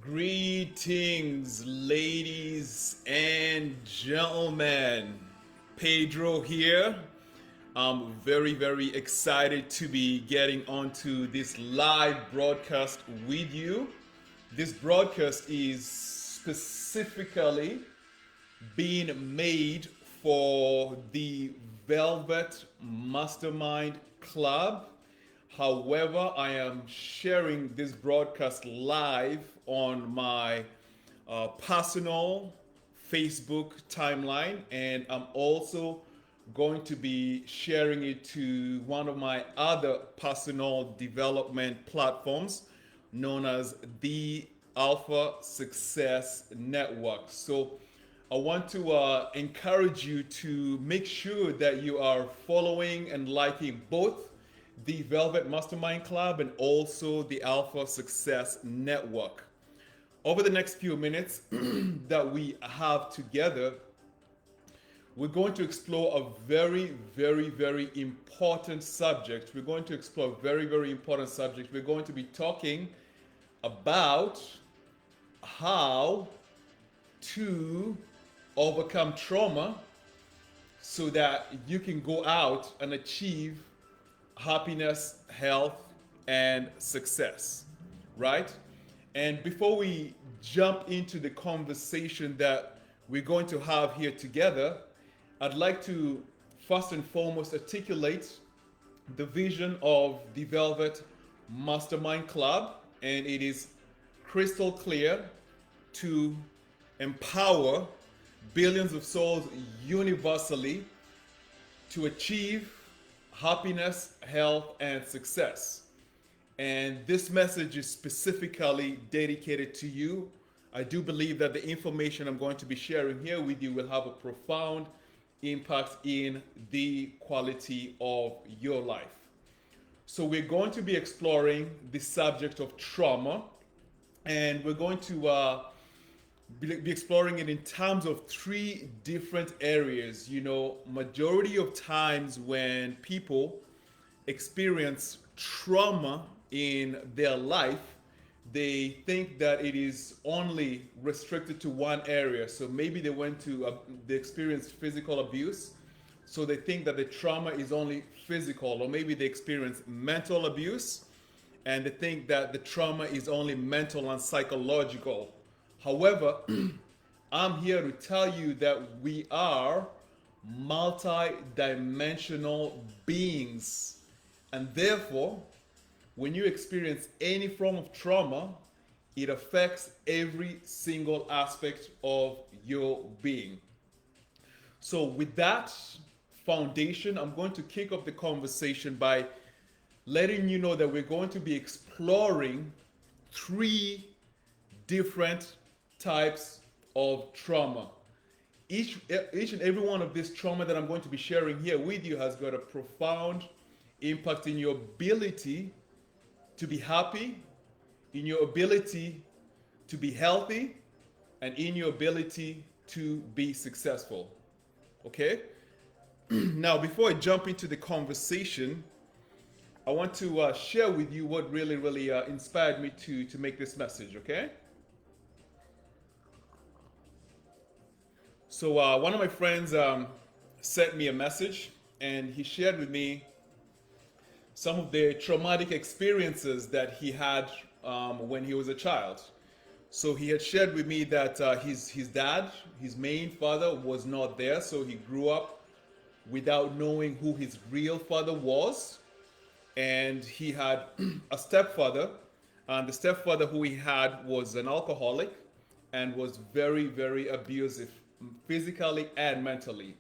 Greetings, ladies and gentlemen. Pedro here. I'm very excited to be getting onto this live broadcast with you. This broadcast is specifically being made for the Velvet Mastermind Club. However, I am sharing this broadcast live on my personal Facebook timeline, and I'm also going to be sharing it to one of my other personal development platforms known as the Alpha Success Network. So I want to encourage you to make sure that you are following and liking both the Velvet Mastermind Club and also the Alpha Success Network. Over the next few minutes that we have together, we're going to explore a very important subject. We're going to explore a very important subject. We're going to be talking about how to overcome trauma so that you can go out and achieve happiness, health, and success, right? And before we jump into the conversation that we're going to have here together, I'd like to first and foremost articulate the vision of the Velvet Mastermind Club, and it is crystal clear: to empower billions of souls universally to achieve happiness, health, and success. And this message is specifically dedicated to you. I do believe that the information I'm going to be sharing here with you will have a profound impact in the quality of your life. So we're going to be exploring the subject of trauma, and we're going to be exploring it in terms of three different areas. You know, majority of times when people experience trauma in their life, they think that it is only restricted to one area. So maybe they experienced physical abuse, so they think that the trauma is only physical, or maybe they experience mental abuse and they think that the trauma is only mental and psychological. However, I'm here to tell you that we are multi-dimensional beings, and therefore when you experience any form of trauma, it affects every single aspect of your being. So with that foundation, I'm going to kick off the conversation by letting you know that we're going to be exploring three different types of trauma. Each and every one of this trauma that I'm going to be sharing here with you has got a profound impact in your ability to be happy, in your ability to be healthy, and in your ability to be successful. Okay? Now, before I jump into the conversation, I want to share with you what really inspired me to make this message, okay? So one of my friends sent me a message, and he shared with me some of the traumatic experiences that he had when he was a child. So he had shared with me that his dad, his main father, was not there, so he grew up without knowing who his real father was. And he had a stepfather, and the stepfather who he had was an alcoholic and was very abusive, physically and mentally.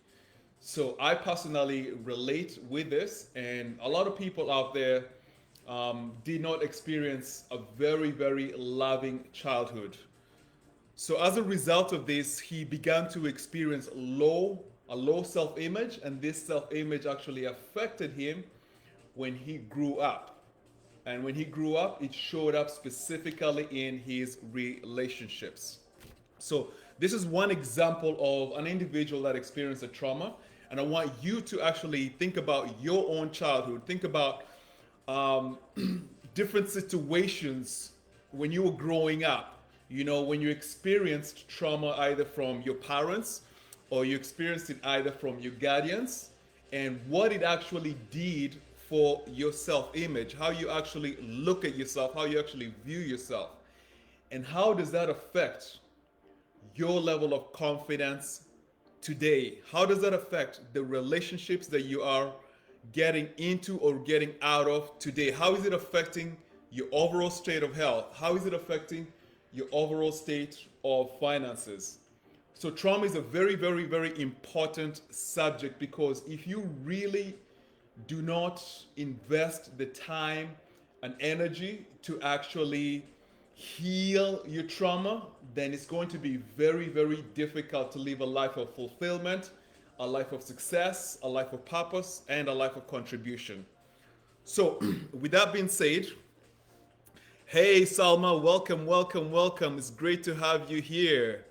So I personally relate with this, and a lot of people out there did not experience a very loving childhood. So as a result of this, he began to experience low a low self-image, and this self-image actually affected him when he grew up. And when he grew up, it showed up specifically in his relationships. So this is one example of an individual that experienced a trauma. And I want you to actually think about your own childhood. Think about um, different situations when you were growing up. You know, when you experienced trauma either from your parents or you experienced it either from your guardians, and what it actually did for your self image, how you actually look at yourself, how you actually view yourself, and how does that affect your level of confidence today? How does that affect the relationships that you are getting into or getting out of today? How is it affecting your overall state of health? How is it affecting your overall state of finances? So, trauma is a very, very, very important subject because if you really do not invest the time and energy to actually heal your trauma, then it's going to be very, very difficult to live a life of fulfillment, a life of success, a life of purpose, and a life of contribution. So, with that being said, hey Salma, welcome, welcome, welcome. It's great to have you here,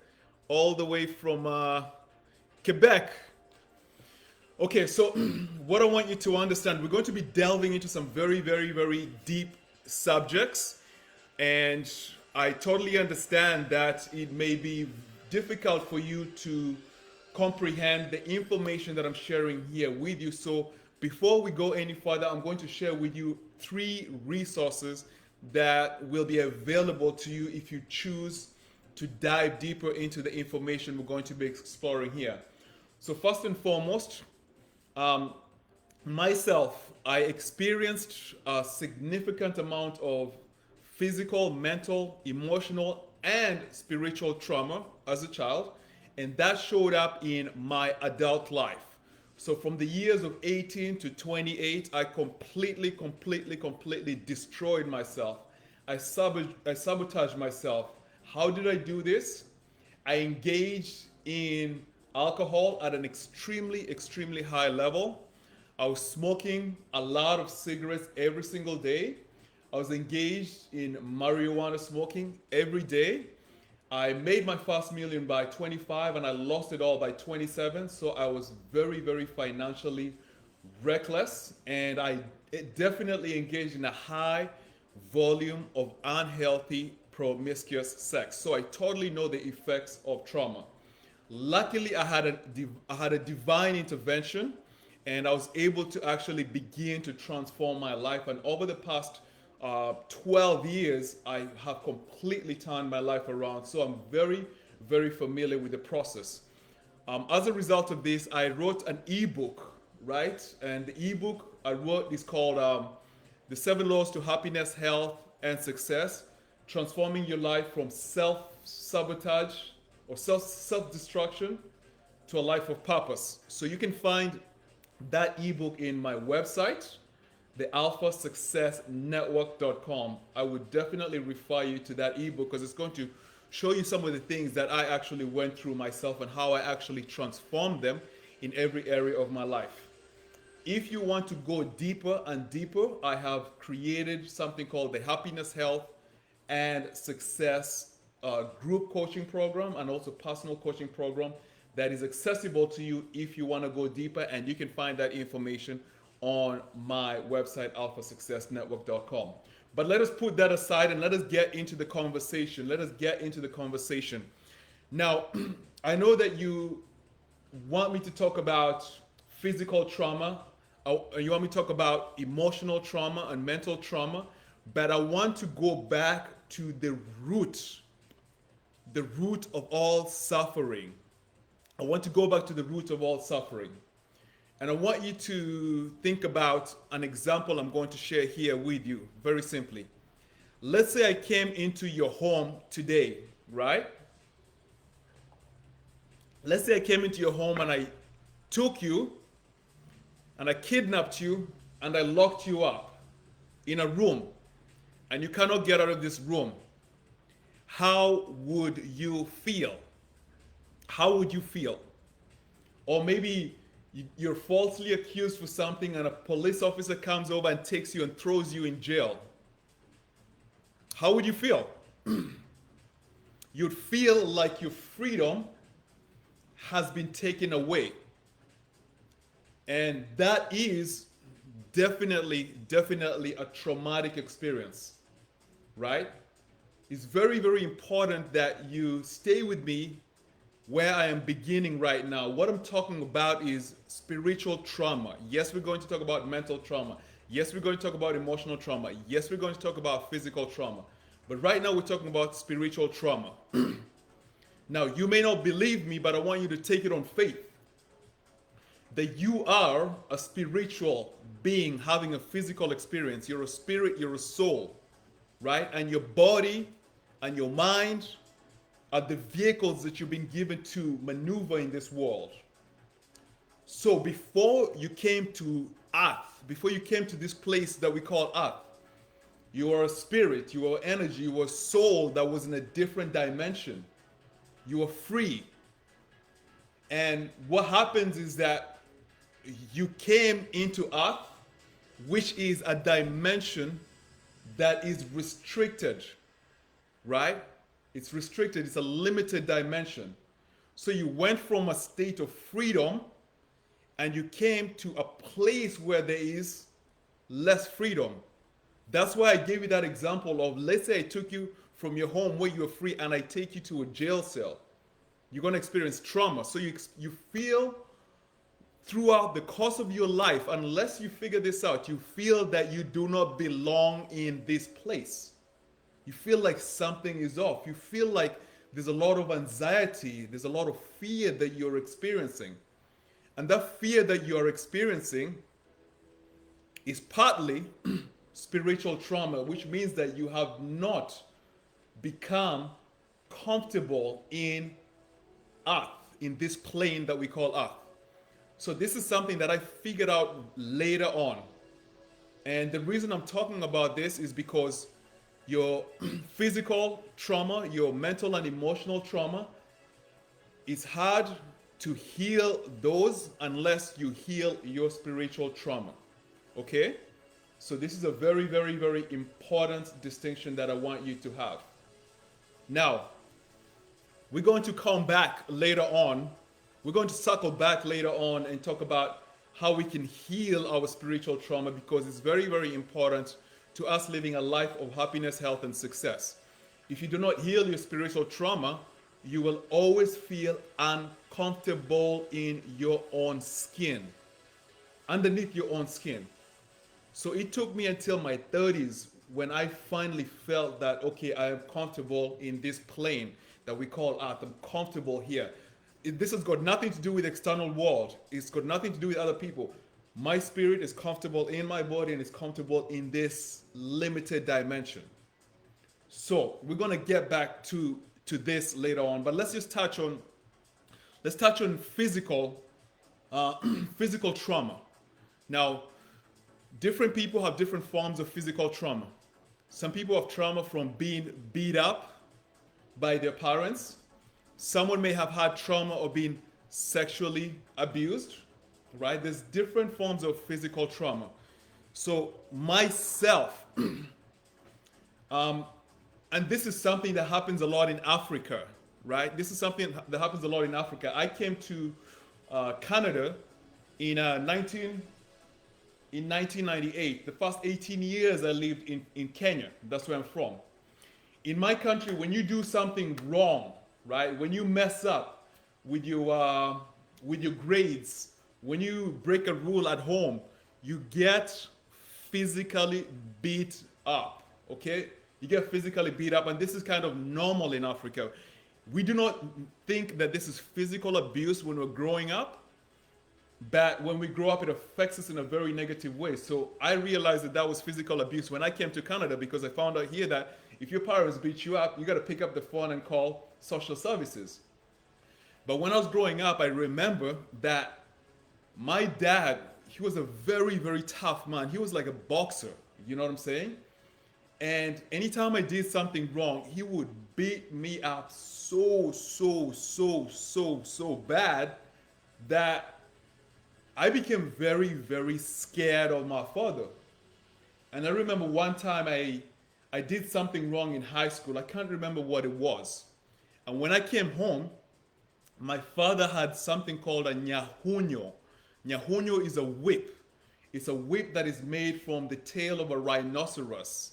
all the way from Quebec. Okay, so what I want you to understand, we're going to be delving into some very, very, very deep subjects. And I totally understand that it may be difficult for you to comprehend the information that I'm sharing here with you. So before we go any further, I'm going to share with you 3 resources that will be available to you if you choose to dive deeper into the information we're going to be exploring here. So first and foremost, um, myself, I experienced a significant amount of physical, mental, emotional, and spiritual trauma as a child, and that showed up in my adult life. So from the years of 18 to 28, I completely destroyed myself. I sabotaged myself. How did I do this? I engaged in alcohol at an extremely high level. I was smoking a lot of cigarettes every single day. I was engaged in marijuana smoking every day. I made my first million by 25 and I lost it all by 27. So I was very financially reckless, and I definitely engaged in a high volume of unhealthy promiscuous sex. So I totally know the effects of trauma. Luckily, I had a divine intervention, and I was able to actually begin to transform my life. And over the past 12 years, I have completely turned my life around. So I'm very familiar with the process. As a result of this, I wrote an ebook, right? And the ebook I wrote is called The 7 Laws to Happiness, Health, and Success, Transforming Your Life from Self-Sabotage or Self-Destruction to a Life of Purpose. So you can find that ebook in my website, thealphasuccessnetwork.com. I would definitely refer you to that ebook because it's going to show you some of the things that I actually went through myself and how I actually transformed them in every area of my life. If you want to go deeper and deeper, I have created something called the Happiness, Health, and Success group coaching program and also personal coaching program that is accessible to you if you want to go deeper, and you can find that information on my website, alphasuccessnetwork.com. But let us put that aside and let us get into the conversation. Now, I know that you want me to talk about physical trauma, you want me to talk about emotional trauma and mental trauma, but I want to go back to the root of all suffering. I want to go back to the root of all suffering. And I want you to think about an example I'm going to share here with you, very simply. Let's say I came into your home today, right? Let's say I came into your home and I took you and I kidnapped you and I locked you up in a room and you cannot get out of this room. How would you feel? How would you feel? Or maybe you're falsely accused for something and a police officer comes over and takes you and throws you in jail. How would you feel? You'd feel like your freedom has been taken away. And that is definitely a traumatic experience, right? It's very, very important that you stay with me where I am beginning right now. What I'm talking about is spiritual trauma. Yes, we're going to talk about mental trauma. Yes, we're going to talk about emotional trauma. Yes, we're going to talk about physical trauma. But right now, we're talking about spiritual trauma. Now, you may not believe me, but I want you to take it on faith that you are a spiritual being having a physical experience. You're a spirit, you're a soul, right? And your body and your mind are the vehicles that you've been given to maneuver in this world. So before you came to earth, before you came to this place that we call earth, you are a spirit, you are energy, you are a soul that was in a different dimension. You are free. And what happens is that you came into earth, which is a dimension that is restricted, right? It's restricted, it's a limited dimension. So you went from a state of freedom and you came to a place where there is less freedom. That's why I gave you that example of, let's say I took you from your home where you're free and I take you to a jail cell. You're going to experience trauma. So you feel throughout the course of your life, unless you figure this out, you feel that you do not belong in this place. You feel like something is off. You feel like there's a lot of anxiety, there's a lot of fear that you're experiencing. And that fear that you're experiencing is partly spiritual trauma, which means that you have not become comfortable in earth, in this plane that we call earth. So this is something that I figured out later on. And the reason I'm talking about this is because your physical trauma, your mental and emotional trauma, it's hard to heal those unless you heal your spiritual trauma. Okay? So this is a very important distinction that I want you to have. Now, we're going to come back later on. We're going to circle back later on and talk about how we can heal our spiritual trauma, because it's very important to us living a life of happiness, health, and success. If you do not heal your spiritual trauma, you will always feel uncomfortable in your own skin, underneath your own skin. So it took me until my 30s when I finally felt that, okay, I am comfortable in this plane that we call earth. I'm comfortable here. This has got nothing to do with external world. It's got nothing to do with other people. My spirit is comfortable in my body and is comfortable in this limited dimension. So we're gonna get back to this later on, but let's touch on physical physical trauma. Now, different people have different forms of physical trauma. Some people have trauma from being beat up by their parents. Someone may have had trauma of being sexually abused, right? There's different forms of physical trauma. So myself, and this is something that happens a lot in Africa, right? This is something that happens a lot in Africa. I came to Canada in 1998. The first 18 years I lived in Kenya. That's where I'm from. In my country, when you do something wrong, right? When you mess up with your grades, when you break a rule at home, you get physically beat up, okay? You get physically beat up, and this is kind of normal in Africa. We do not think that this is physical abuse when we're growing up, but when we grow up, it affects us in a very negative way. So I realized that was physical abuse when I came to Canada, because I found out here that if your parents beat you up, you got to pick up the phone and call social services. But when I was growing up, I remember that my dad, he was a very tough man. He was like a boxer, you know what I'm saying? And anytime I did something wrong, he would beat me up so bad that I became very, very scared of my father. And I remember one time I did something wrong in high school. I can't remember what it was. And when I came home, my father had something called a nyahunyo. Nyahunyo is a whip. It's a whip that is made from the tail of a rhinoceros.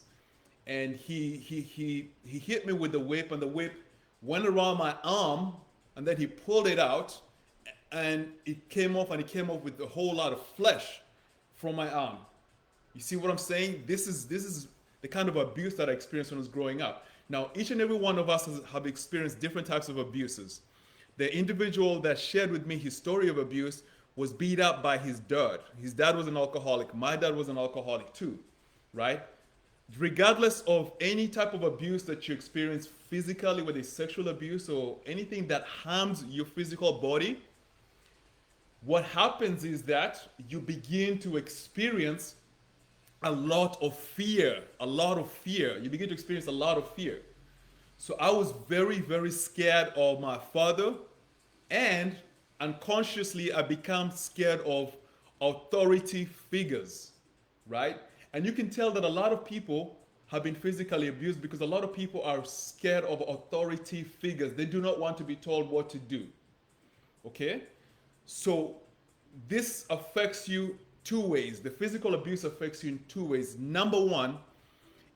And he hit me with the whip, and the whip went around my arm, and then he pulled it out, and it came off, and it came off with a whole lot of flesh from my arm. You see what I'm saying? This is the kind of abuse that I experienced when I was growing up. Now, each and every one of us have experienced different types of abuses. The individual that shared with me his story of abuse was beat up by his dad. His dad was an alcoholic. My dad was an alcoholic too, right? Regardless of any type of abuse that you experience physically, whether it's sexual abuse or anything that harms your physical body, what happens is that you begin to experience a lot of fear, a lot of fear. You begin to experience a lot of fear. So I was very, very scared of my father, and unconsciously I became scared of authority figures, right? And you can tell that a lot of people have been physically abused because a lot of people are scared of authority figures. They do not want to be told what to do. Okay? So this affects you two ways. The physical abuse affects you in two ways. Number one,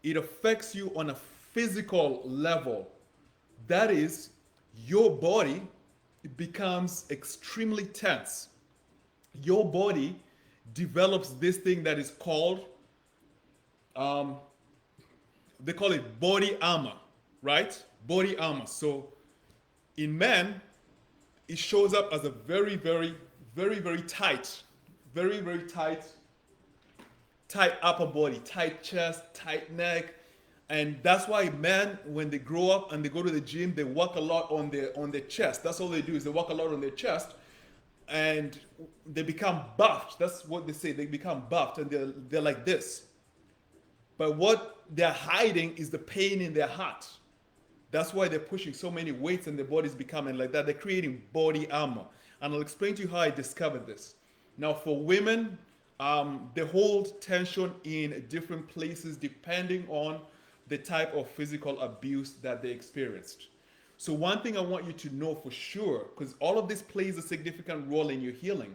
it affects you on a physical level. That is, your body becomes extremely tense. Your body develops this thing that is called, they call it body armor, right? Body armor. So in men, it shows up as a very, very, very, very tight, very, very tight upper body, tight chest, tight neck. And that's why men, when they grow up and they go to the gym, they work a lot on their chest. That's all they do, is they work a lot on their chest, and they become buffed. That's what they say. They become buffed, and they're like this. But what they're hiding is the pain in their heart. That's why they're pushing so many weights, and their body's becoming like that. They're creating body armor. And I'll explain to you how I discovered this. Now, for women, they hold tension in different places depending on the type of physical abuse that they experienced. So one thing I want you to know for sure, because all of this plays a significant role in your healing.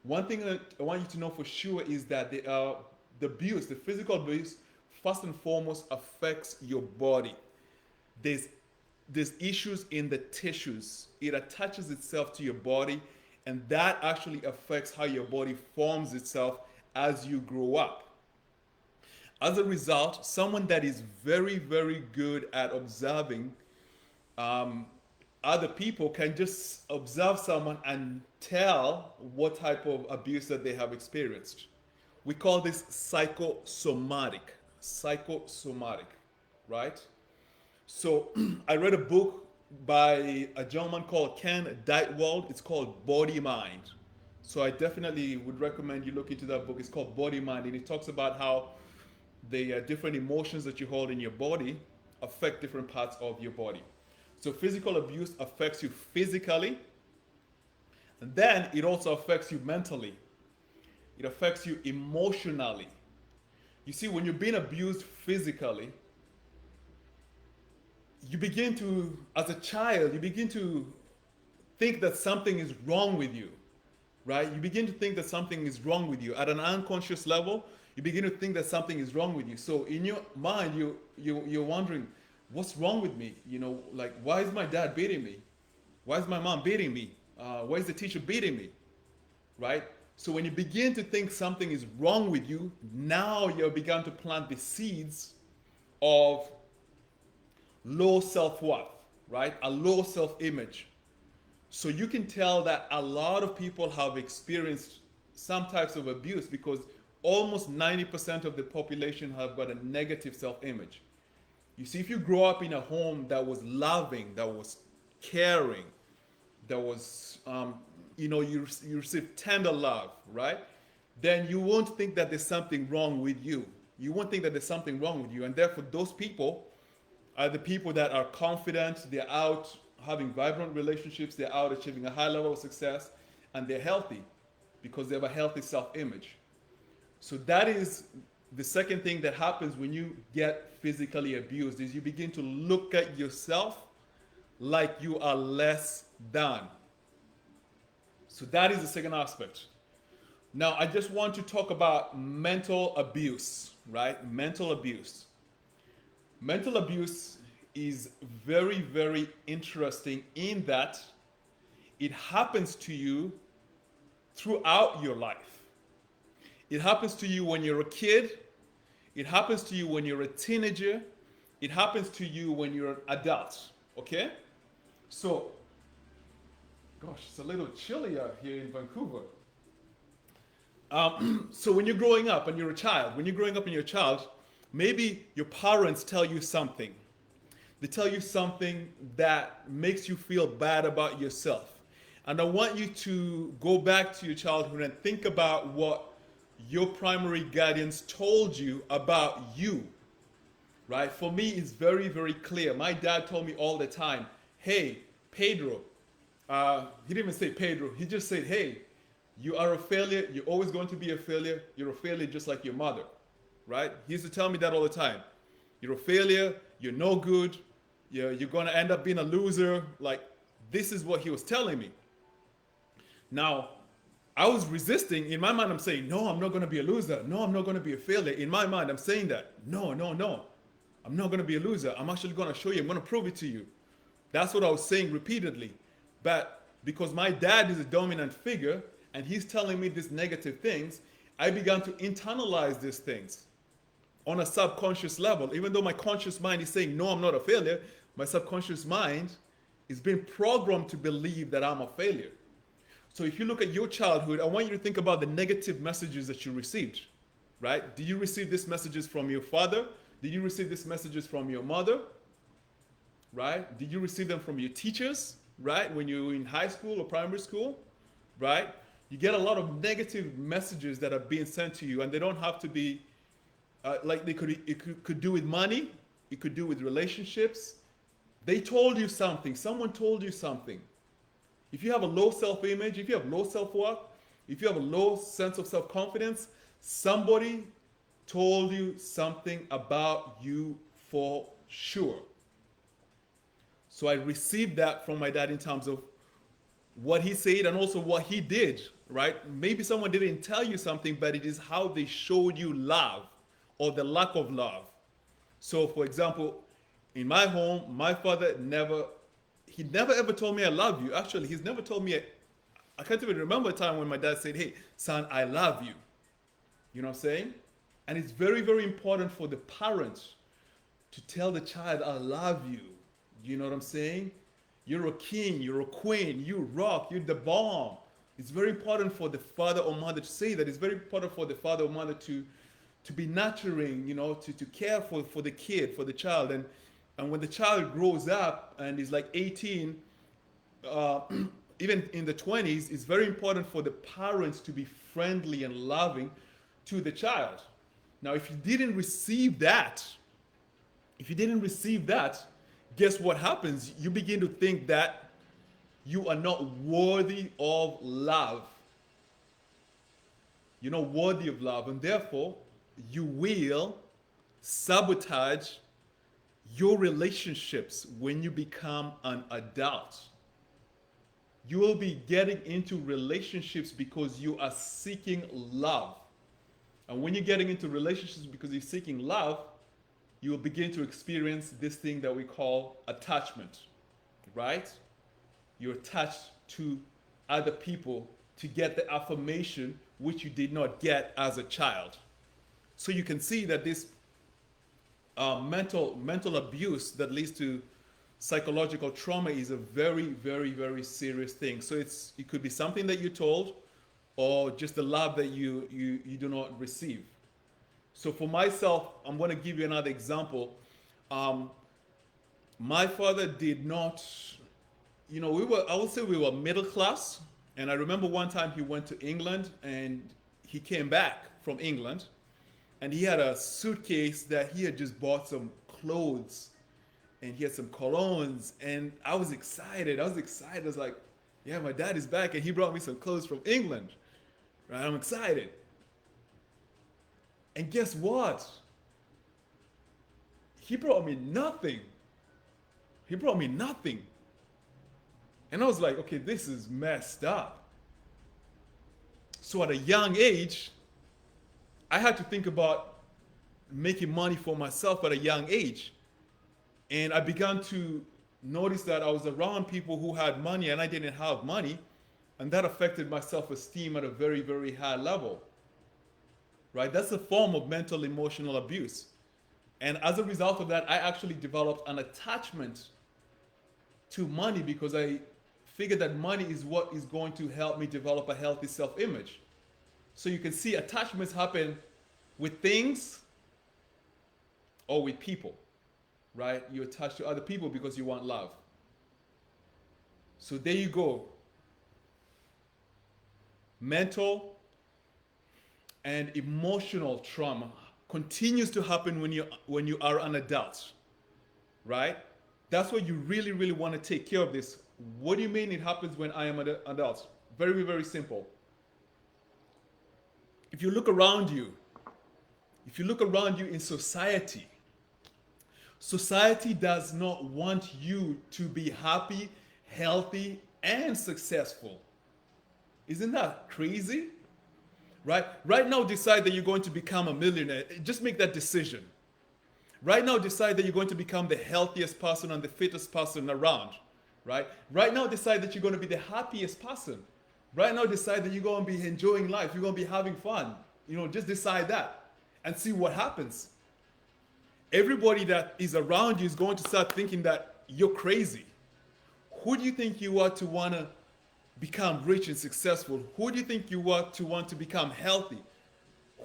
One thing that I want you to know for sure is that the abuse, the physical abuse, first and foremost affects your body. There's issues in the tissues. It attaches itself to your body, and that actually affects how your body forms itself as you grow up. As a result, someone that is very, very good at observing other people can just observe someone and tell what type of abuse that they have experienced. We call this psychosomatic. Psychosomatic, right? So I read a book by a gentleman called Ken Dightwald. It's called Body Mind. So I definitely would recommend you look into that book. It's called Body Mind, and it talks about how the different emotions that you hold in your body affect different parts of your body. So physical abuse affects you physically, and then it also affects you mentally. It affects you emotionally. You see, when you're being abused physically, you begin to, as a child, you begin to think that something is wrong with you, right? You begin to think that something is wrong with you. At an unconscious level, you begin to think that something is wrong with you. So in your mind, you're wondering, what's wrong with me? You know, like, why is my dad beating me? Why is my mom beating me? Why is the teacher beating me? Right? So when you begin to think something is wrong with you, now you've begun to plant the seeds of low self-worth, right? A low self-image. So you can tell that a lot of people have experienced some types of abuse because almost 90% of the population have got a negative self-image. You see, if you grow up in a home that was loving, that was caring, that was, you receive tender love, right? Then you won't think that there's something wrong with you. You won't think that there's something wrong with you. And therefore, those people are the people that are confident, they're out having vibrant relationships, they're out achieving a high level of success, and they're healthy because they have a healthy self-image. So that is the second thing that happens when you get physically abused is you begin to look at yourself like you are less than. So that is the second aspect. Now, I just want to talk about mental abuse, right? Mental abuse. Mental abuse is very, very interesting in that it happens to you throughout your life. It happens to you when you're a kid. It happens to you when you're a teenager. It happens to you when you're an adult, okay? So, gosh, it's a little chilly out here in Vancouver. So when you're growing up and you're a child, maybe your parents tell you something. They tell you something that makes you feel bad about yourself. And I want you to go back to your childhood and think about what your primary guardians told you about you, right? For me, it's very, very clear. My dad told me all the time, hey, Pedro. He didn't even say Pedro. He just said, hey, you are a failure. You're always going to be a failure. You're a failure just like your mother, right? He used to tell me that all the time. You're a failure. You're no good. You're going to end up being a loser. Like, this is what he was telling me. Now, I was resisting. In my mind, I'm saying, no, I'm not going to be a loser. No, I'm not going to be a failure. In my mind, I'm saying that. No. I'm not going to be a loser. I'm actually going to show you. I'm going to prove it to you. That's what I was saying repeatedly. But because my dad is a dominant figure and he's telling me these negative things, I began to internalize these things on a subconscious level. Even though my conscious mind is saying, no, I'm not a failure, my subconscious mind is being programmed to believe that I'm a failure. So if you look at your childhood, I want you to think about the negative messages that you received, right? Did you receive these messages from your father? Did you receive these messages from your mother? Right? Did you receive them from your teachers, right? When you were in high school or primary school, right? You get a lot of negative messages that are being sent to you, and they don't have to be like it could do with money, it could do with relationships. They told you something, someone told you something. If you have a low self-image, if you have low self-worth, if you have a low sense of self-confidence, somebody told you something about you for sure. So I received that from my dad in terms of what he said and also what he did, right? Maybe someone didn't tell you something, but it is how they showed you love or the lack of love. So for example, in my home, my father never ever told me I love you. Actually, he's never told me, I can't even remember a time when my dad said, hey, son, I love you. You know what I'm saying? And it's very, very important for the parents to tell the child, I love you. You know what I'm saying? You're a king, you're a queen, you rock, you're the bomb. It's very important for the father or mother to say that. It's very important for the father or mother to be nurturing, you know, to care for the kid, for the child. And when the child grows up and is like 18, even in the 20s, it's very important for the parents to be friendly and loving to the child. Now, if you didn't receive that, guess what happens? You begin to think that you are not worthy of love. You're not worthy of love, and therefore you will sabotage your relationships when you become an adult. You will be getting into relationships because you are seeking love. And when you're getting into relationships because you're seeking love, you will begin to experience this thing that we call attachment, right? You're attached to other people to get the affirmation which you did not get as a child. So you can see that this mental abuse that leads to psychological trauma is a very, very, very serious thing. So it could be something that you're told, or just the love that you do not receive. So for myself, I'm going to give you another example. My father did not, I would say we were middle class. And I remember one time he went to England and he came back from England and he had a suitcase that he had just bought some clothes and he had some colognes, and I was excited. I was like, Yeah, my dad is back and he brought me some clothes from England. Right? I'm excited. And guess what? He brought me nothing. He brought me nothing. And I was like, okay, this is messed up. So at a young age, I had to think about making money for myself at a young age. And I began to notice that I was around people who had money and I didn't have money. And that affected my self-esteem at a very, very high level. Right? That's a form of mental emotional abuse. And as a result of that, I actually developed an attachment to money because I figured that money is what is going to help me develop a healthy self-image. So you can see attachments happen with things or with people, right? You attach to other people because you want love. So there you go. Mental and emotional trauma continues to happen when you are an adult, right? That's why you really, really want to take care of this. What do you mean it happens when I am an adult? Very, very simple. If you look around you in society, society does not want you to be happy, healthy, and successful. Isn't that crazy? Right? Right now, decide that you're going to become a millionaire. Just make that decision. Right now, decide that you're going to become the healthiest person and the fittest person around. Right? Right now, decide that you're going to be the happiest person. Right now, decide that you're going to be enjoying life. You're going to be having fun. Just decide that and see what happens. Everybody that is around you is going to start thinking that you're crazy. Who do you think you are to want to become rich and successful? Who do you think you are to want to become healthy?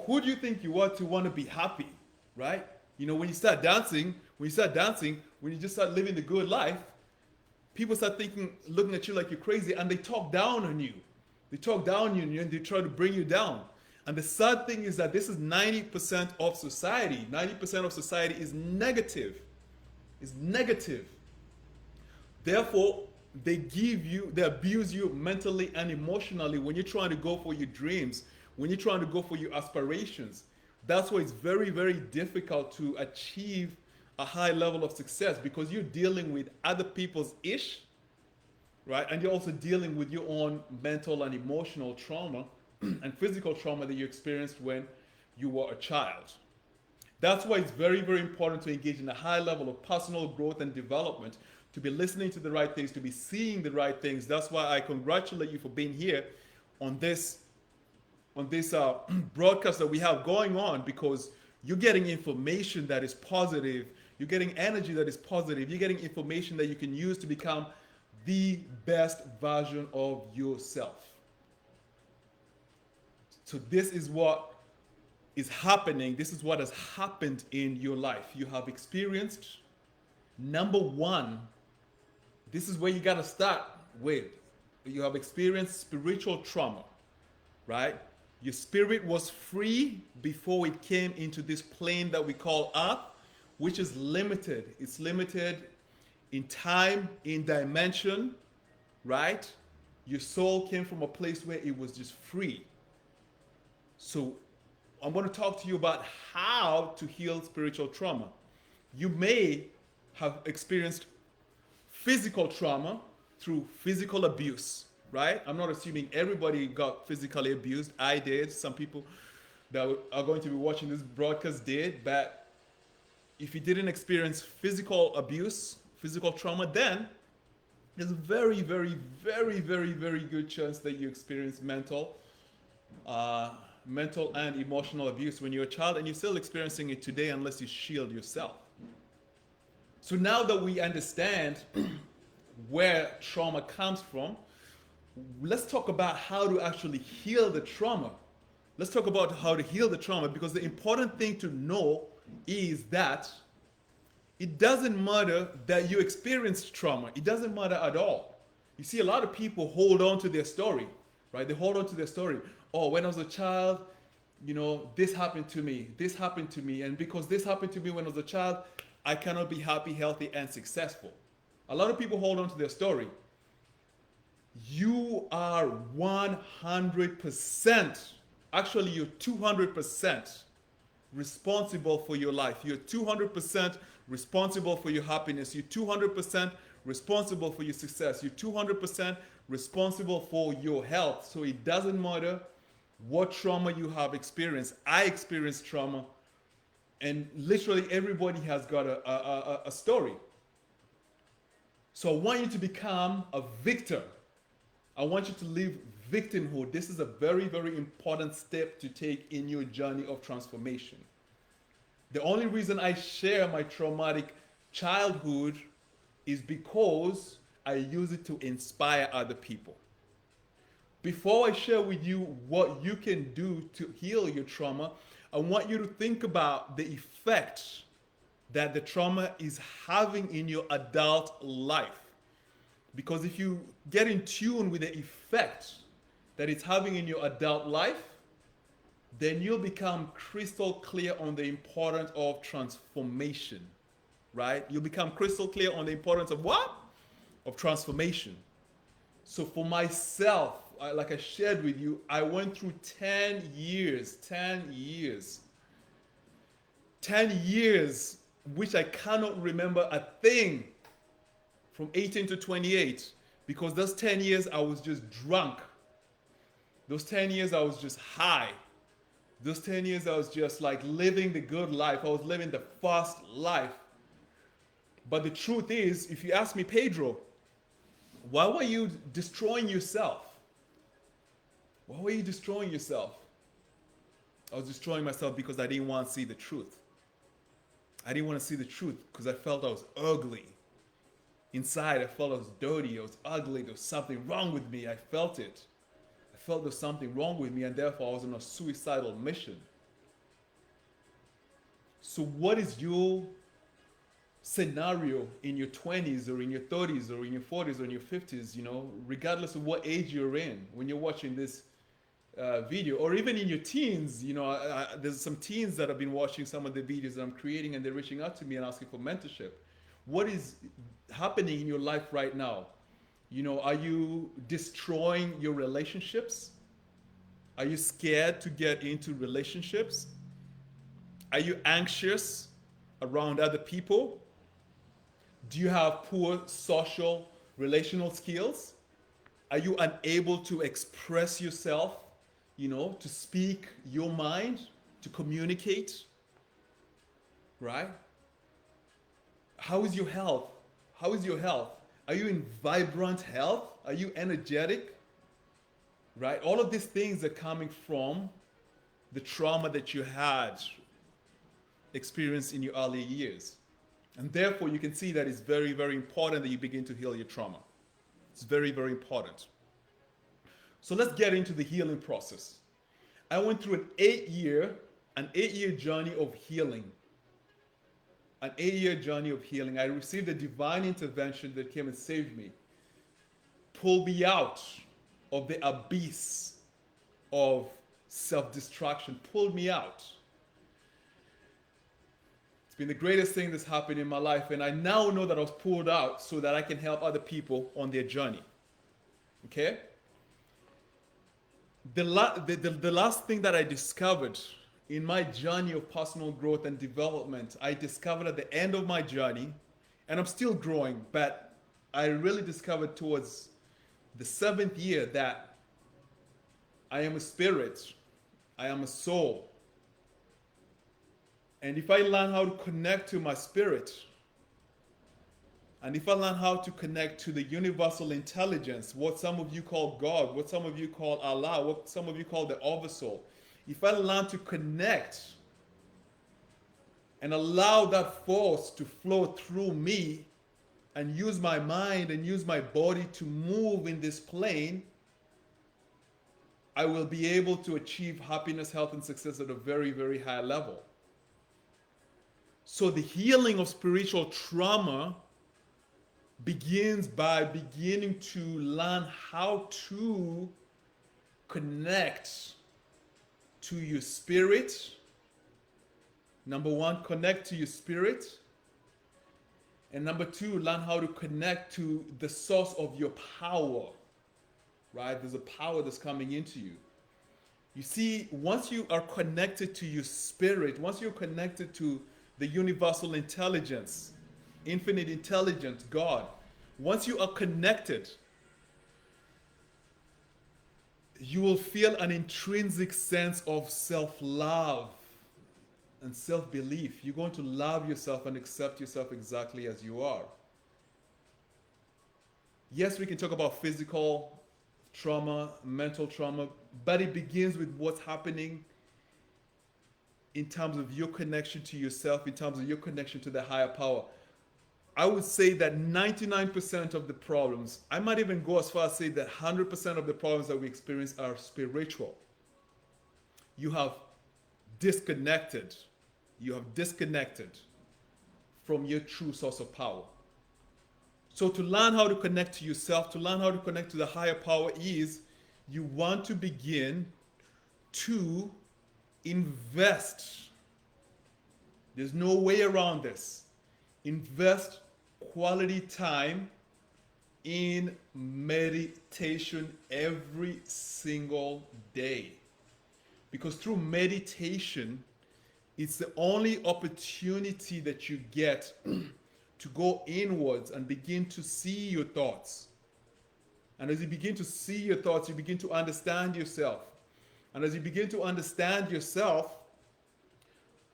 Who do you think you are to want to be happy? Right? When you start dancing, when you just start living the good life, people start looking at you like you're crazy, and they talk down on you. They talk down on you and they try to bring you down. And the sad thing is that this is 90% of society. 90% of society is negative. It's negative. Therefore, they abuse you mentally and emotionally when you're trying to go for your dreams, when you're trying to go for your aspirations. That's why it's very, very difficult to achieve a high level of success, because you're dealing with other people's ish, right? And you're also dealing with your own mental and emotional trauma and physical trauma that you experienced when you were a child. That's why it's very, very important to engage in a high level of personal growth and development, to be listening to the right things, to be seeing the right things. That's why I congratulate you for being here on this broadcast that we have going on, because you're getting information that is positive. You're getting energy that is positive. You're getting information that you can use to become the best version of yourself. So this is what is happening. This is what has happened in your life. You have experienced, number one, this is where you got to start with. You have experienced spiritual trauma, right? Your spirit was free before it came into this plane that we call Earth, which is limited. It's limited in time, in dimension, right? Your soul came from a place where it was just free. So I'm going to talk to you about how to heal spiritual trauma. You may have experienced physical trauma through physical abuse, right? I'm not assuming everybody got physically abused. I did. Some people that are going to be watching this broadcast did. But if you didn't experience physical abuse, physical trauma, then there's a very, very, very, very, very good chance that you experienced mental and emotional abuse when you're a child, and you're still experiencing it today unless you shield yourself. So now that we understand where trauma comes from, let's talk about how to actually heal the trauma. Let's talk about how to heal the trauma, because the important thing to know is that it doesn't matter that you experienced trauma. It doesn't matter at all. You see, a lot of people hold on to their story, right? They hold on to their story. Oh, when I was a child, this happened to me. This happened to me. And because this happened to me when I was a child, I cannot be happy, healthy, and successful. A lot of people hold on to their story. You are 100%, actually, you're 200% responsible for your life. You're 200% responsible for your happiness. You're 200% responsible for your success. You're 200% responsible for your health. So it doesn't matter what trauma you have experienced. I experienced trauma, and literally everybody has got a story. So I want you to become a victor. I want you to live victimhood. This is a very, very important step to take in your journey of transformation. The only reason I share my traumatic childhood is because I use it to inspire other people. Before I share with you what you can do to heal your trauma, I want you to think about the effect that the trauma is having in your adult life. Because if you get in tune with the effect that it's having in your adult life, then you'll become crystal clear on the importance of transformation, right? You'll become crystal clear on the importance of what? Of transformation. So for myself, like I shared with you, I went through 10 years, which I cannot remember a thing from 18 to 28, because those 10 years I was just drunk. Those 10 years I was just high. Those 10 years I was just like living the good life. I was living the fast life. But the truth is, if you ask me, Pedro, why were you destroying yourself? Why were you destroying yourself? I was destroying myself because I didn't want to see the truth. I didn't want to see the truth because I felt I was ugly. Inside, I felt I was dirty, I was ugly, there was something wrong with me. I felt it. I felt there was something wrong with me, and therefore I was on a suicidal mission. So what is your scenario in your 20s or in your 30s or in your 40s or in your 50s, regardless of what age you're in when you're watching this video, or even in your teens? There's some teens that have been watching some of the videos that I'm creating, and they're reaching out to me and asking for mentorship. What is happening in your life right now? Are you destroying your relationships? Are you scared to get into relationships? Are you anxious around other people? Do you have poor social relational skills? Are you unable to express yourself, to speak your mind, to communicate? Right? How is your health? How is your health? Are you in vibrant health? Are you energetic? Right? All of these things are coming from the trauma that you had experienced in your early years. And therefore, you can see that it's very, very important that you begin to heal your trauma. It's very, very important. So let's get into the healing process. I went through an 8-year journey of healing. An 8-year journey of healing. I received a divine intervention that came and saved me, pulled me out of the abyss of self-destruction, pulled me out. It's been the greatest thing that's happened in my life, and I now know that I was pulled out so that I can help other people on their journey. Okay? The last thing that I discovered in my journey of personal growth and development, I discovered at the end of my journey, and I'm still growing, but I really discovered towards the 7th year that I am a spirit, I am a soul. And if I learn how to connect to my spirit, and if I learn how to connect to the universal intelligence, what some of you call God, what some of you call Allah, what some of you call the Oversoul, if I learn to connect and allow that force to flow through me and use my mind and use my body to move in this plane, I will be able to achieve happiness, health, and success at a very, very high level. So the healing of spiritual trauma begins by beginning to learn how to connect to your spirit. Number 1, connect to your spirit. And number 2, learn how to connect to the source of your power. right? There's a power that's coming into you. You see, once you are connected to your spirit, once you're connected to the universal intelligence, infinite intelligence, God, once you are connected, you will feel an intrinsic sense of self love and self belief. You're going to love yourself and accept yourself exactly as you are. Yes, we can talk about physical trauma, mental trauma, but it begins with what's happening in terms of your connection to yourself, in terms of your connection to the higher power. I would say that 99% of the problems, I might even go as far as say that 100% of the problems that we experience are spiritual. You have disconnected, you have disconnected from your true source of power. So to learn how to connect to yourself, to learn how to connect to the higher power is you want to begin to invest. There's no way around this. Invest quality time in meditation every single day. Because through meditation, it's the only opportunity that you get to go inwards and begin to see your thoughts. And as you begin to see your thoughts, you begin to understand yourself. And as you begin to understand yourself,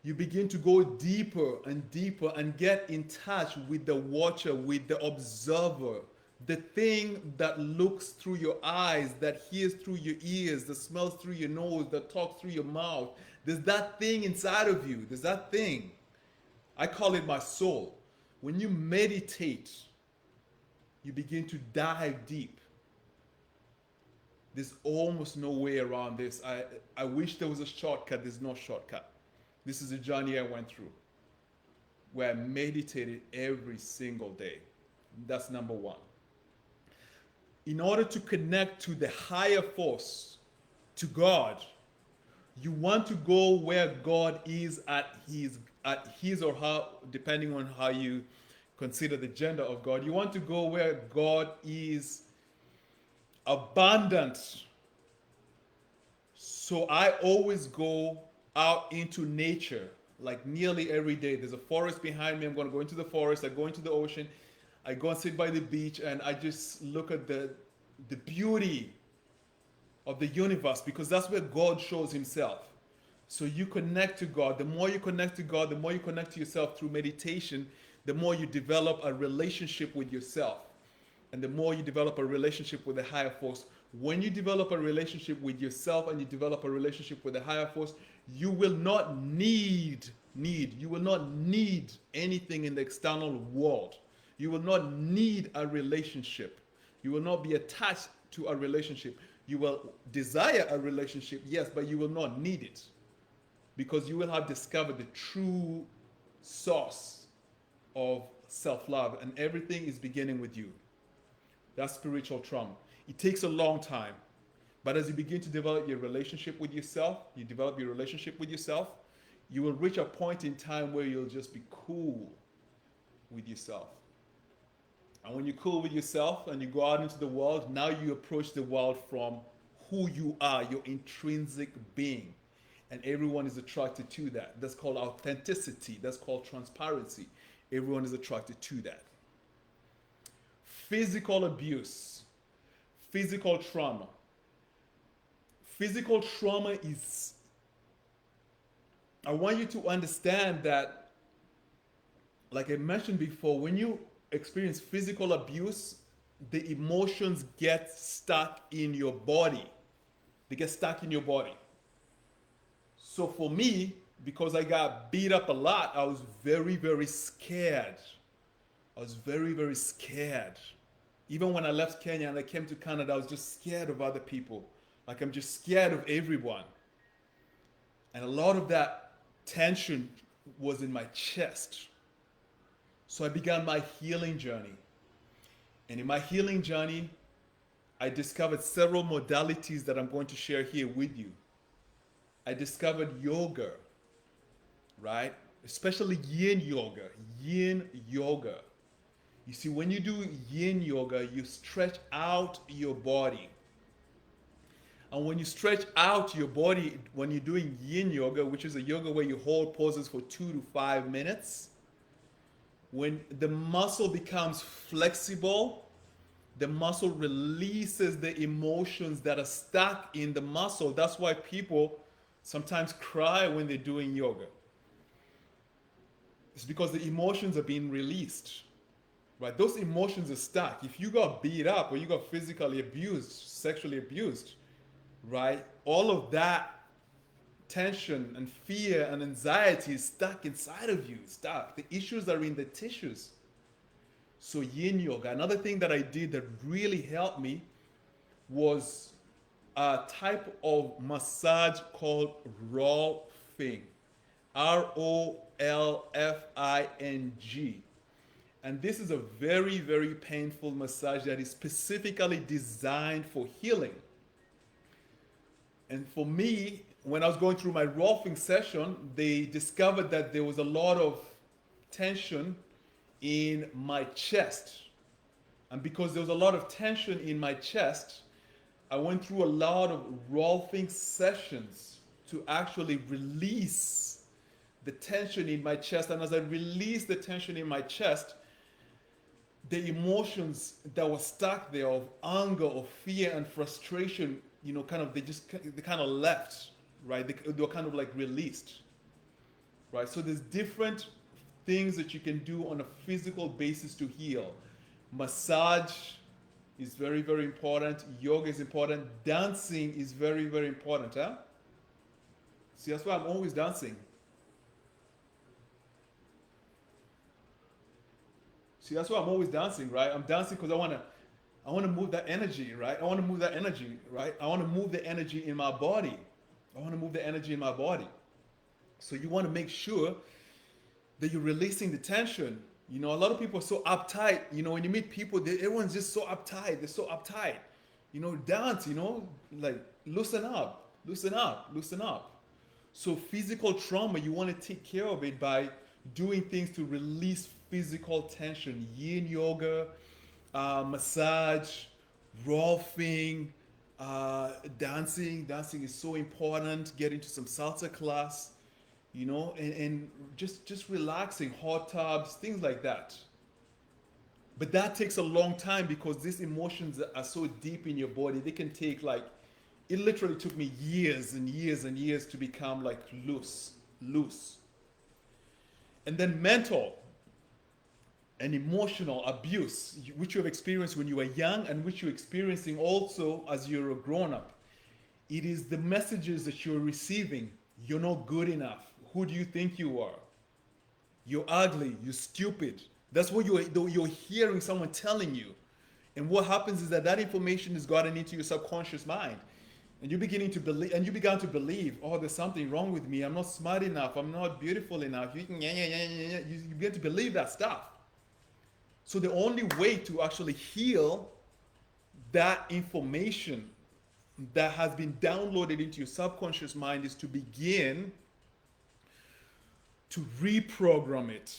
you begin to go deeper and deeper and get in touch with the watcher, with the observer, the thing that looks through your eyes, that hears through your ears, that smells through your nose, that talks through your mouth. There's that thing inside of you. There's that thing. I call it my soul. When you meditate, you begin to dive deep. There's almost no way around this. I wish there was a shortcut. There's no shortcut. This is a journey I went through where I meditated every single day. That's number one. In order to connect to the higher force, to God, you want to go where God is at his or her, depending on how you consider the gender of God. You want to go where God is abundant. So I always go out into nature, like nearly every day. There's a forest behind me. I'm going to go into the forest. I go into the ocean. I go and sit by the beach, and I just look at the beauty of the universe, because that's where God shows himself. So you connect to God. The more you connect to God, the more you connect to yourself through meditation, the more you develop a relationship with yourself. And the more you develop a relationship with the higher force. When you develop a relationship with yourself and you develop a relationship with the higher force, you will not need anything in the external world. You will not need a relationship. You will not be attached to a relationship. You will desire a relationship, yes, but you will not need it, because you will have discovered the true source of self-love, and everything is beginning with you. That's spiritual trauma. It takes a long time, but as you begin to develop your relationship with yourself, you will reach a point in time where you'll just be cool with yourself. And when you're cool with yourself and you go out into the world, now you approach the world from who you are, your intrinsic being. And everyone is attracted to that. That's called authenticity. That's called transparency. Everyone is attracted to that. Physical abuse, physical trauma. Physical trauma is, I want you to understand that, like I mentioned before, when you experience physical abuse, the emotions get stuck in your body. They get stuck in your body. So for me, because I got beat up a lot, I was very, very scared. I was very, very scared. Even when I left Kenya and I came to Canada, I was just scared of other people. Like, I'm just scared of everyone. And a lot of that tension was in my chest. So I began my healing journey. And in my healing journey, I discovered several modalities that I'm going to share here with you. I discovered yoga, right? Especially yin yoga. Yin yoga. You see, when you do yin yoga, you stretch out your body. And when you stretch out your body, when you're doing yin yoga, which is a yoga where you hold poses for 2 to 5 minutes, when the muscle becomes flexible, the muscle releases the emotions that are stuck in the muscle. That's why people sometimes cry when they're doing yoga. It's because the emotions are being released, right? Those emotions are stuck. If you got beat up or you got physically abused, sexually abused, right? All of that tension and fear and anxiety is stuck inside of you, stuck. The issues are in the tissues. So yin yoga, another thing that I did that really helped me was a type of massage called Rolfing. Rolfing. And this is a very, very painful massage that is specifically designed for healing. And for me, when I was going through my Rolfing session, they discovered that there was a lot of tension in my chest. And because there was a lot of tension in my chest, I went through a lot of Rolfing sessions to actually release the tension in my chest. And as I released the tension in my chest, the emotions that were stuck there of anger, of fear and frustration, they kind of left, right? They were kind of like released, right? So there's different things that you can do on a physical basis to heal. Massage is very, very important. Yoga is important. Dancing is very, very important, huh? See, that's why I'm always dancing. See, that's why I'm always dancing, right? I'm dancing because I want to move that energy, right? I want to move that energy, right? I want to move the energy in my body. I want to move the energy in my body. So you want to make sure that you're releasing the tension. A lot of people are so uptight. When you meet people, everyone's just so uptight. They're so uptight. Dance, like loosen up, loosen up, loosen up. So physical trauma, you want to take care of it by doing things to release physical tension. Yin yoga, massage, Rolfing, dancing. Dancing is so important. Get into some salsa class, and just relaxing, hot tubs, things like that. But that takes a long time because these emotions are so deep in your body. They can take it literally took me years and years and years to become loose. And then mental and emotional abuse, which you have experienced when you were young and which you're experiencing also as you're a grown-up. It is the messages that you're receiving. You're not good enough. Who do you think you are? You're ugly. You're stupid. That's what you're hearing someone telling you. And what happens is that information is gotten into your subconscious mind. And you're beginning to believe, and you began to believe, oh, there's something wrong with me. I'm not smart enough. I'm not beautiful enough. You begin to believe that stuff. So the only way to actually heal that information that has been downloaded into your subconscious mind is to begin to reprogram it.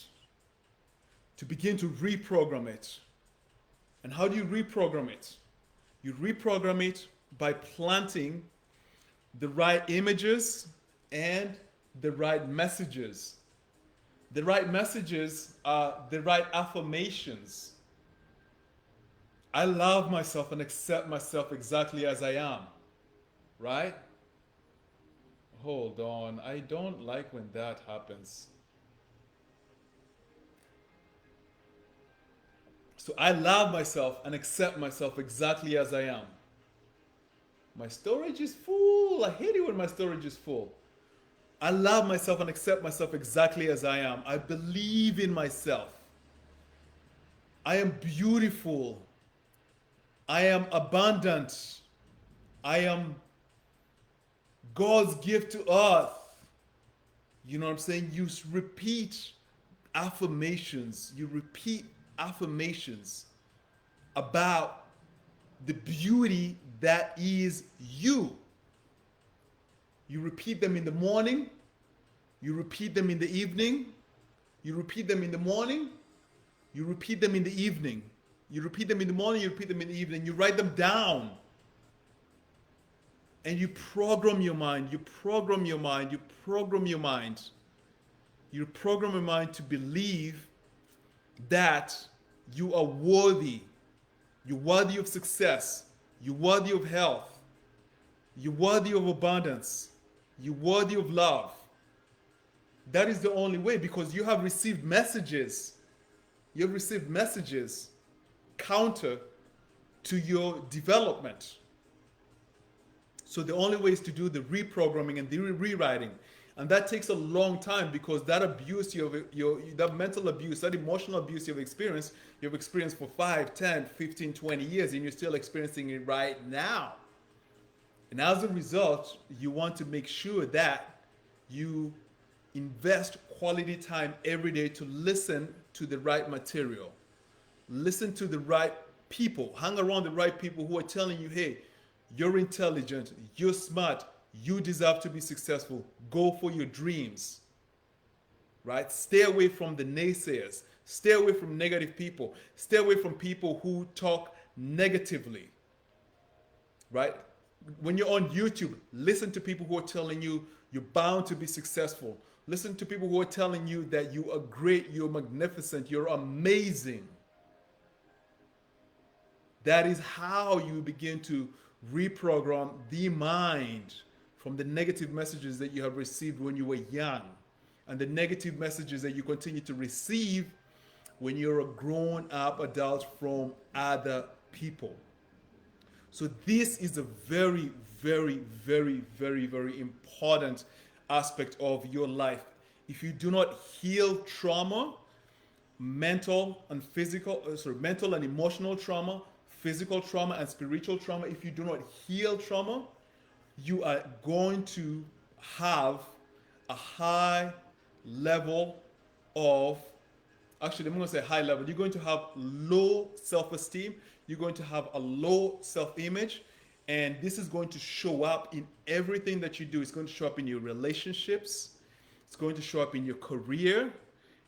To begin to reprogram it. And how do you reprogram it? You reprogram it by planting the right images and the right messages. The right messages are the right affirmations. I love myself and accept myself exactly as I am. Right? Hold on. I don't like when that happens. So I love myself and accept myself exactly as I am. My storage is full. I hate it when my storage is full. I love myself and accept myself exactly as I am. I believe in myself. I am beautiful. I am abundant. I am God's gift to earth. You know what I'm saying? You repeat affirmations. You repeat affirmations about the beauty that is you. You repeat them in the morning. You repeat them in the evening. You repeat them in the morning. You repeat them in the evening. You repeat them in the morning. You repeat them in the evening. You write them down. and you program your mind, you program your mind, you program your mind. You program your mind to believe that you are worthy. You're worthy of success. You're worthy of health. You're worthy of abundance. You're worthy of love. That is the only way, because you have received messages. You have received messages counter to your development. So the only way is to do the reprogramming and the rewriting. And that takes a long time, because that abuse that mental abuse, that emotional abuse you've experienced for 5, 10, 15, 20 years, and you're still experiencing it right now. And as a result, you want to make sure that you invest quality time every day to listen to the right material. Listen to the right people. Hang around the right people who are telling you, hey, you're intelligent, you're smart, you deserve to be successful. Go for your dreams. Right? Stay away from the naysayers. Stay away from negative people. Stay away from people who talk negatively. Right? When you're on YouTube, listen to people who are telling you you're bound to be successful. Listen to people who are telling you that you are great, you're magnificent, you're amazing. That is how you begin to reprogram the mind from the negative messages that you have received when you were young, and the negative messages that you continue to receive when you're a grown up adult from other people. So this is a very, very, very, very, very important aspect of your life. If you do not heal trauma, mental and emotional trauma, physical trauma and spiritual trauma, if you do not heal trauma, you are going to have a high level of, actually, I'm going to say high level. You're going to have low self-esteem. You're going to have a low self-image. And this is going to show up in everything that you do. It's going to show up in your relationships. It's going to show up in your career.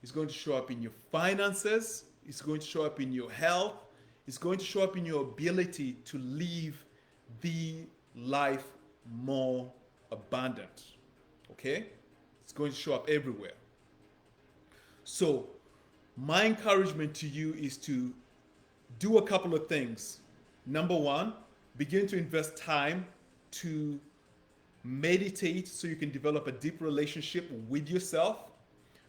It's going to show up in your finances. It's going to show up in your health. It's going to show up in your ability to live the life more abundant. Okay? It's going to show up everywhere. So, my encouragement to you is to do a couple of things. Number one, begin to invest time to meditate so you can develop a deep relationship with yourself.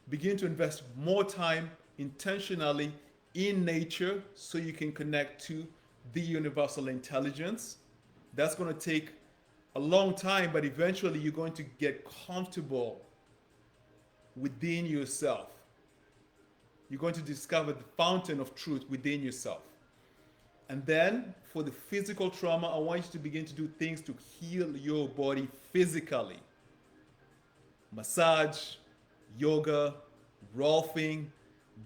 Begin to invest more time intentionally in nature so you can connect to the universal intelligence. That's going to take a long time, but eventually you're going to get comfortable within yourself. You're going to discover the fountain of truth within yourself. And then for the physical trauma, I want you to begin to do things to heal your body physically. Massage, yoga, rolfing,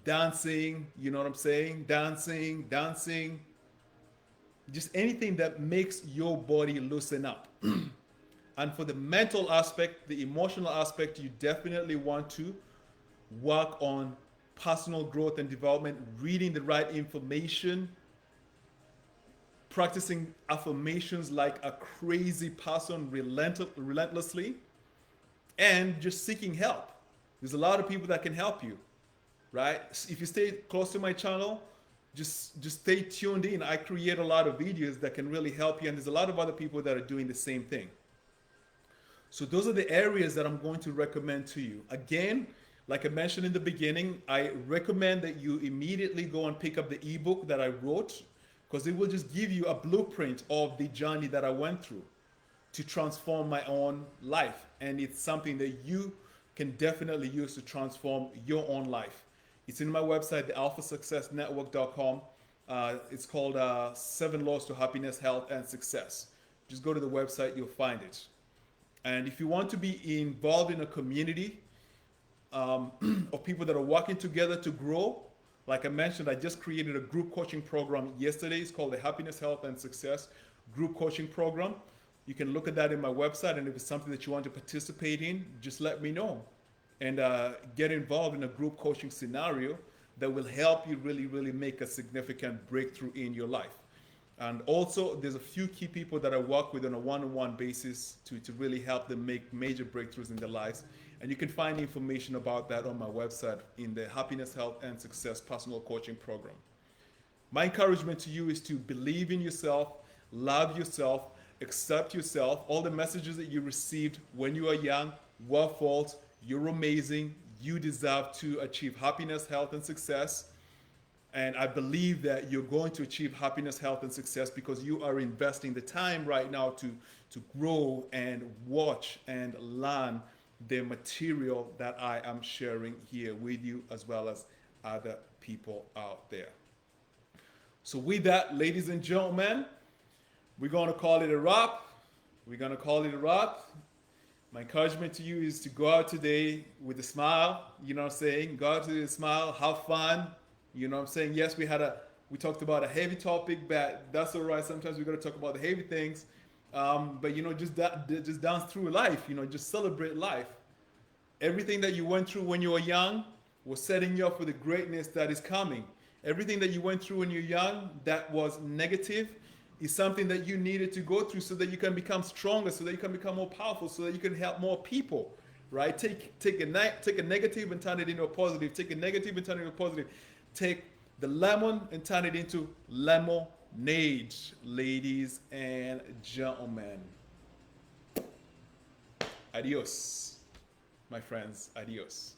dancing, you know what I'm saying? Dancing. Just anything that makes your body loosen up. And for the mental aspect, the emotional aspect, you definitely want to work on personal growth and development, reading the right information, practicing affirmations like a crazy person relentlessly, and just seeking help. There's a lot of people that can help you, right? If you stay close to my channel, just stay tuned in. I create a lot of videos that can really help you, and there's a lot of other people that are doing the same thing. So those are the areas that I'm going to recommend to you. Again, like I mentioned in the beginning, I recommend that you immediately go and pick up the ebook that I wrote, because it will just give you a blueprint of the journey that I went through to transform my own life. And it's something that you can definitely use to transform your own life. It's in my website, thealphasuccessnetwork.com. It's called 7 Laws to Happiness, Health, and Success. Just go to the website, you'll find it. And if you want to be involved in a community of people that are working together to grow, like I mentioned, I just created a group coaching program yesterday. It's called the Happiness, Health, and Success Group Coaching Program. You can look at that in my website, and if it's something that you want to participate in, just let me know. And get involved in a group coaching scenario that will help you really, really make a significant breakthrough in your life. And also, there's a few key people that I work with on a one-on-one basis to really help them make major breakthroughs in their lives. And you can find information about that on my website in the Happiness, Health, and Success Personal Coaching Program. My encouragement to you is to believe in yourself, love yourself, accept yourself. All the messages that you received when you were young were false. You're amazing. You deserve to achieve happiness, health, and success. And I believe that you're going to achieve happiness, health, and success because you are investing the time right now to grow and watch and learn the material that I am sharing here with you, as well as other people out there. So with that, ladies and gentlemen, we're going to call it a wrap. We're going to call it a wrap. My encouragement to you is to go out today with a smile. You know what I'm saying? Go out today with a smile, have fun. You know what I'm saying? Yes, we talked about a heavy topic, but that's all right. Sometimes we got to talk about the heavy things. But just dance through life. Just celebrate life. Everything that you went through when you were young was setting you up for the greatness that is coming. Everything that you went through when you're young that was negative is something that you needed to go through so that you can become stronger, so that you can become more powerful, so that you can help more people. Right? Take a negative and turn it into a positive. Take a negative and turn it into a positive. Take the lemon and turn it into lemonade, ladies and gentlemen. Adios, my friends. Adios.